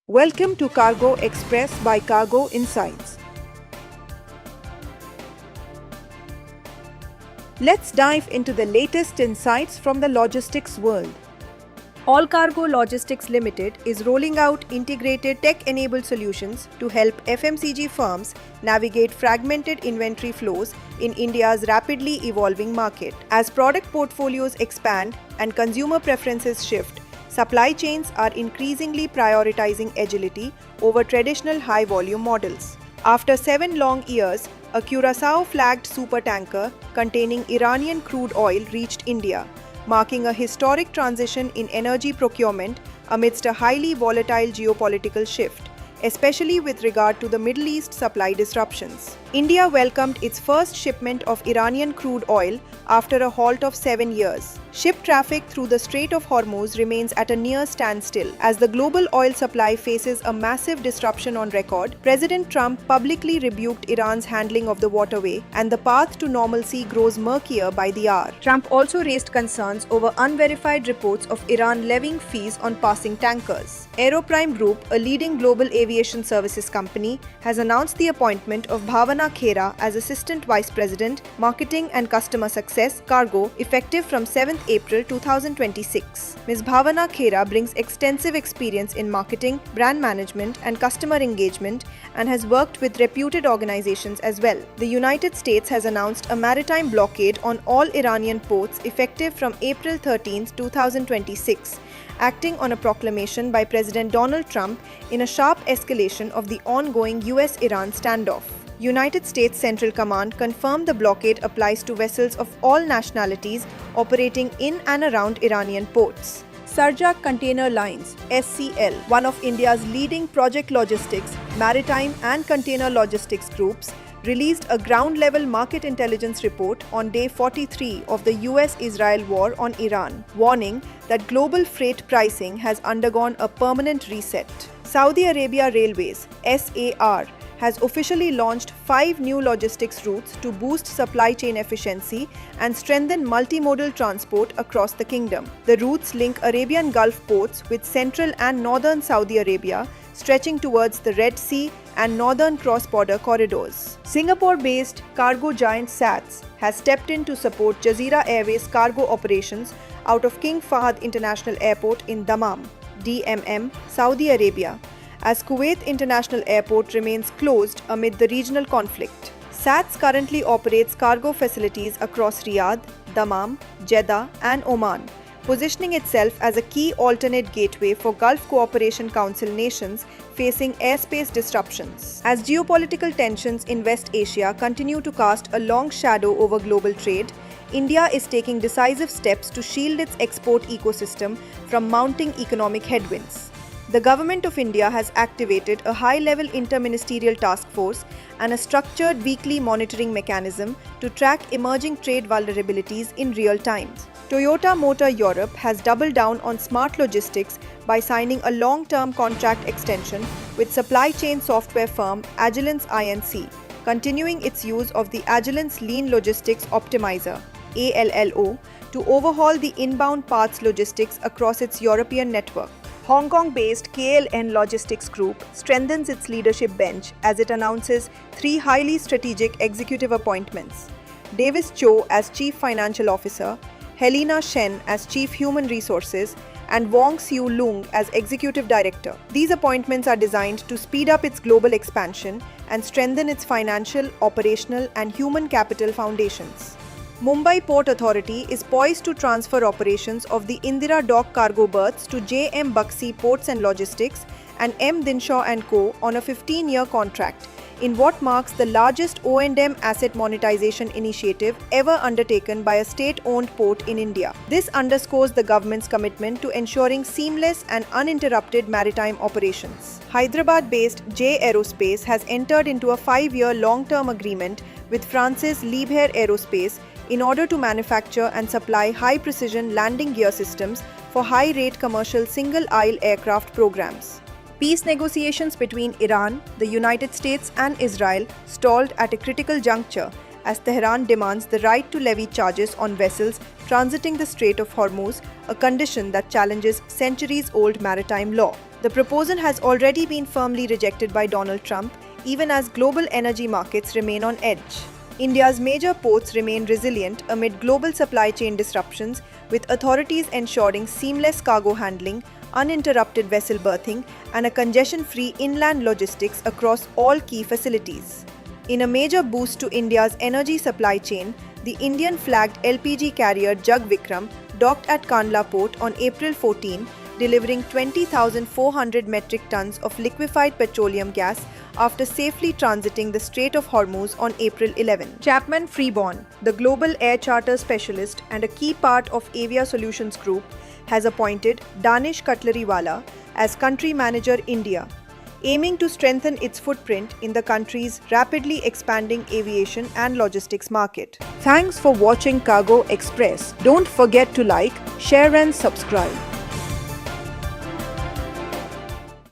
Welcome to Cargo Express by Cargo Insights. Let's dive into the latest insights from the logistics world. All Cargo Logistics Limited is rolling out integrated tech-enabled solutions to help FMCG firms navigate fragmented inventory flows in India's rapidly evolving market. As product portfolios expand and consumer preferences shift, supply chains are increasingly prioritizing agility over traditional high-volume models. After 7 long years, a Curaçao-flagged supertanker containing Iranian crude oil reached India, marking a historic transition in energy procurement amidst a highly volatile geopolitical shift, especially with regard to the Middle East supply disruptions. India welcomed its first shipment of Iranian crude oil after a halt of 7 years. Ship traffic through the Strait of Hormuz remains at a near standstill. As the global oil supply faces a massive disruption on record, President Trump publicly rebuked Iran's handling of the waterway, and the path to normalcy grows murkier by the hour. Trump also raised concerns over unverified reports of Iran levying fees on passing tankers. Aeroprime Group, a leading global aviation services company, has announced the appointment of Bhavana Khera as Assistant Vice President, Marketing and Customer Success, Cargo, effective from 7th April 2026. Ms. Bhavana Khera brings extensive experience in marketing, brand management, and customer engagement and has worked with reputed organizations as well. The United States has announced a maritime blockade on all Iranian ports effective from April 13, 2026, acting on a proclamation by President Donald Trump in a sharp escalation of the ongoing US-Iran standoff. United States Central Command confirmed the blockade applies to vessels of all nationalities operating in and around Iranian ports. Sarjak Container Lines (SCL), one of India's leading project logistics, maritime and container logistics groups, released a ground-level market intelligence report on day 43 of the US-Israel war on Iran, warning that global freight pricing has undergone a permanent reset. Saudi Arabia Railways (SAR) has officially launched 5 new logistics routes to boost supply chain efficiency and strengthen multimodal transport across the kingdom. The routes link Arabian Gulf ports with central and northern Saudi Arabia, stretching towards the Red Sea and northern cross-border corridors. Singapore-based cargo giant SATS has stepped in to support Jazeera Airways cargo operations out of King Fahd International Airport in Dammam, DMM, Saudi Arabia, as Kuwait International Airport remains closed amid the regional conflict. SATS currently operates cargo facilities across Riyadh, Dammam, Jeddah, and Oman, positioning itself as a key alternate gateway for Gulf Cooperation Council nations facing airspace disruptions. As geopolitical tensions in West Asia continue to cast a long shadow over global trade, India is taking decisive steps to shield its export ecosystem from mounting economic headwinds. The Government of India has activated a high-level interministerial task force and a structured weekly monitoring mechanism to track emerging trade vulnerabilities in real time. Toyota Motor Europe has doubled down on smart logistics by signing a long-term contract extension with supply chain software firm Agilence Inc., continuing its use of the Agilence Lean Logistics Optimizer (ALLO) to overhaul the inbound parts logistics across its European network. Hong Kong-based KLN Logistics Group strengthens its leadership bench as it announces 3 highly strategic executive appointments: Davis Cho as Chief Financial Officer, Helena Shen as Chief Human Resources, and Wong Siu Lung as Executive Director. These appointments are designed to speed up its global expansion and strengthen its financial, operational, and human capital foundations. Mumbai Port Authority is poised to transfer operations of the Indira Dock cargo berths to J.M. Baxi Ports and Logistics and M. Dinshaw & Co. on a 15-year contract, in what marks the largest O&M asset monetization initiative ever undertaken by a state-owned port in India. This underscores the government's commitment to ensuring seamless and uninterrupted maritime operations. Hyderabad-based J Aerospace has entered into a 5-year long-term agreement with France's Liebherr Aerospace in order to manufacture and supply high-precision landing gear systems for high-rate commercial single-aisle aircraft programs. Peace negotiations between Iran, the United States, and Israel stalled at a critical juncture as Tehran demands the right to levy charges on vessels transiting the Strait of Hormuz, a condition that challenges centuries-old maritime law. The proposal has already been firmly rejected by Donald Trump, even as global energy markets remain on edge. India's major ports remain resilient amid global supply chain disruptions, with authorities ensuring seamless cargo handling, uninterrupted vessel berthing, and a congestion-free inland logistics across all key facilities. In a major boost to India's energy supply chain, the Indian-flagged LPG carrier Jug Vikram docked at Kandla port on April 14, delivering 20,400 metric tons of liquefied petroleum gas after safely transiting the Strait of Hormuz on April 11. Chapman Freeborn, the global air charter specialist and a key part of Avia Solutions Group, has appointed Danish Katlariwala as Country Manager India, aiming to strengthen its footprint in the country's rapidly expanding aviation and logistics market. Thanks for watching Cargo Express. Don't forget to like, share and subscribe.